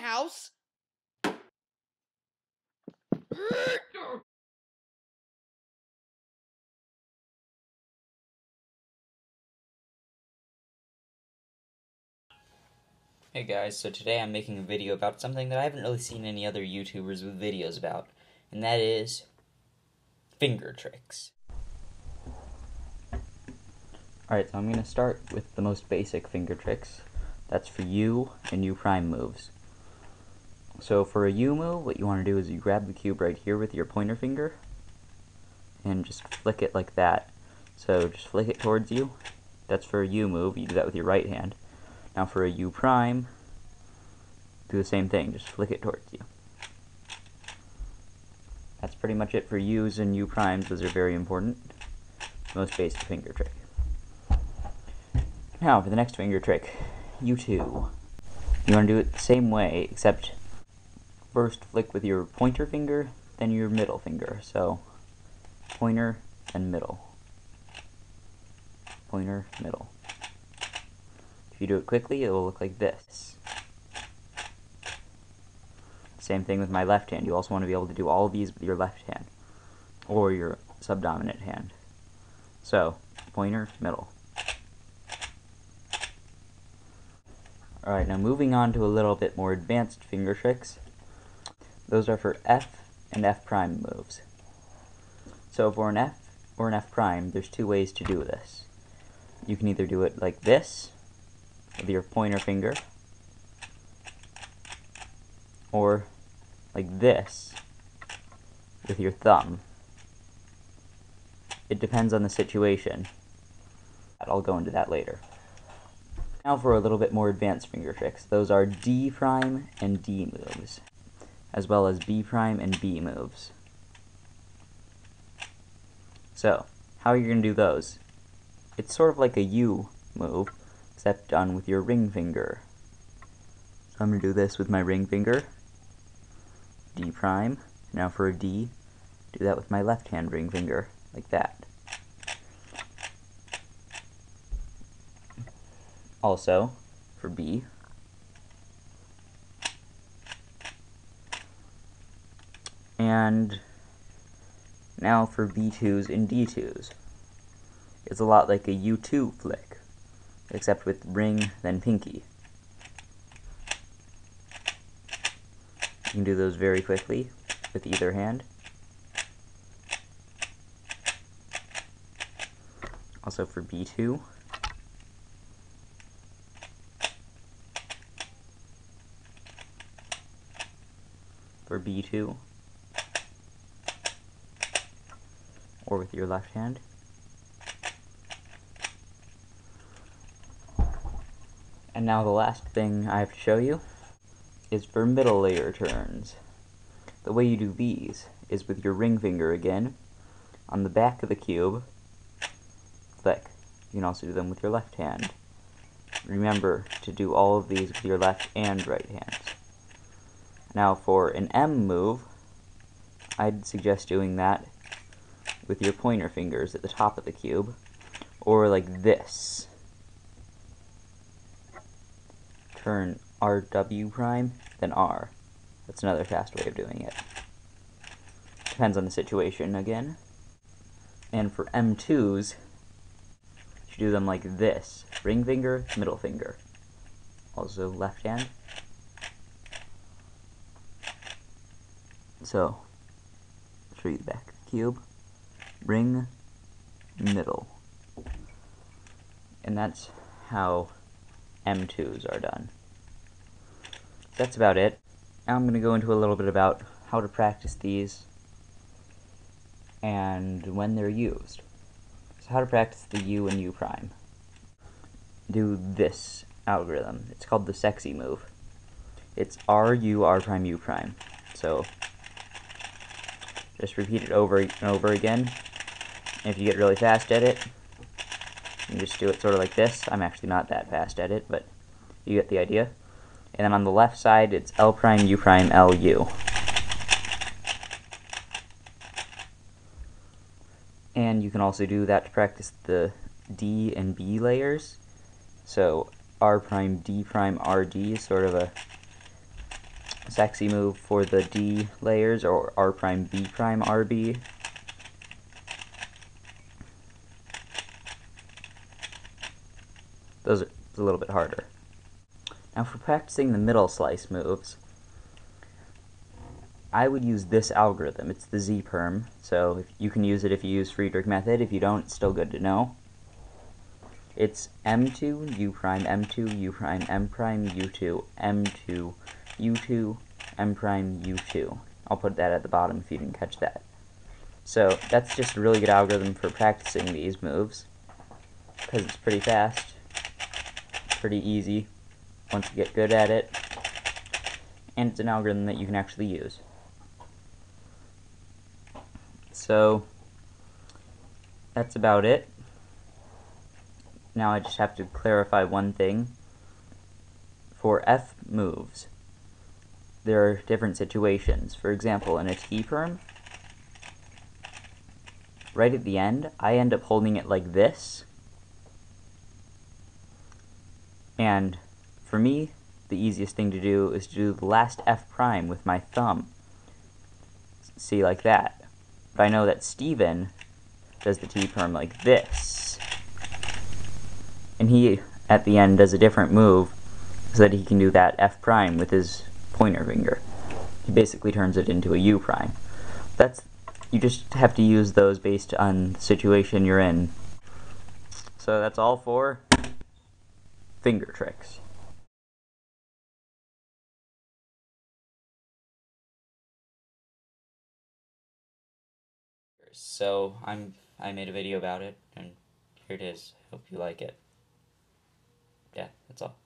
house. Hey guys, so today I'm making a video about something that I haven't really seen any other YouTubers with videos about, and that is Fingertricks. Alright, so I'm going to start with the most basic finger tricks. That's for U and U prime moves. So for a U move, what you want to do is you grab the cube right here with your pointer finger, and just flick it like that. So just flick it towards you. That's for a U move, you do that with your right hand. Now for a U prime, do the same thing, just flick it towards you. That's pretty much it for U's and U primes, those are very important. Most basic finger trick. Now for the next finger trick, U2. You want to do it the same way, except first flick with your pointer finger, then your middle finger. So, pointer and middle. Pointer, middle. If you do it quickly, it will look like this. Same thing with my left hand. You also want to be able to do all of these with your left hand, or your subdominant hand. So, pointer, middle. Alright, now moving on to a little bit more advanced finger tricks. Those are for F and F prime moves. So for an F or an F prime, there's two ways to do this. You can either do it like this, with your pointer finger, or like this, with your thumb. It depends on the situation. I'll go into that later. Now for a little bit more advanced finger tricks. Those are D prime and D moves, as well as B prime and B moves. So, how are you going to do those? It's sort of like a U move, except done with your ring finger. So I'm going to do this with my ring finger, D prime. Now for a D, do that with my left hand ring finger, like that. Also, for B, and now for B2s and D2s. It's a lot like a U2 flick, except with ring, then pinkie. You can do those very quickly with either hand. Also for B2. For B2, or with your left hand. And now the last thing I have to show you is for middle layer turns. The way you do these is with your ring finger again, on the back of the cube, flick. You can also do them with your left hand. Remember to do all of these with your left and right hands. Now for an M move, I'd suggest doing that with your pointer fingers at the top of the cube, or like this. Turn RW prime, then R. That's another fast way of doing it. Depends on the situation again. And for M2s, you do them like this. Ring finger, middle finger. Also left hand. So, show you the back of the cube. Ring, middle. And that's how M2s are done. That's about it. Now I'm going to go into a little bit about how to practice these and when they're used. So how to practice the U and U prime. Do this algorithm. It's called the sexy move. It's R, U, R prime, U prime. So just repeat it over and over again. And if you get really fast at it, you can just do it sort of like this. I'm actually not that fast at it, but you get the idea. And then on the left side, it's L prime, U prime, L, U. And you can also do that to practice the D and B layers. So R prime, D prime, RD is sort of a sexy move for the D layers, or R prime, B prime, RB. Those are a little bit harder. Now for practicing the middle slice moves, I would use this algorithm. It's the Z perm, so if you can use it if you use Friedrich method. If you don't, it's still good to know. It's M2, U prime, M2, U prime, M prime, U2, M2, U2, M prime, U2. I'll put that at the bottom if you didn't catch that. So that's just a really good algorithm for practicing these moves, because it's pretty fast, pretty easy once you get good at it, and it's an algorithm that you can actually use. So that's about it. Now I just have to clarify one thing. For F moves, there are different situations. For example, in a T perm, right at the end, I end up holding it like this. And for me, the easiest thing to do is to do the last F prime with my thumb. See, like that. But I know that Steven does the T perm like this. And he, at the end, does a different move so that he can do that F prime with his pointer finger. He basically turns it into a U prime. You just have to use those based on the situation you're in. So that's all for Fingertricks. So I made a video about it, and here it is. Hope you like it. Yeah, that's all.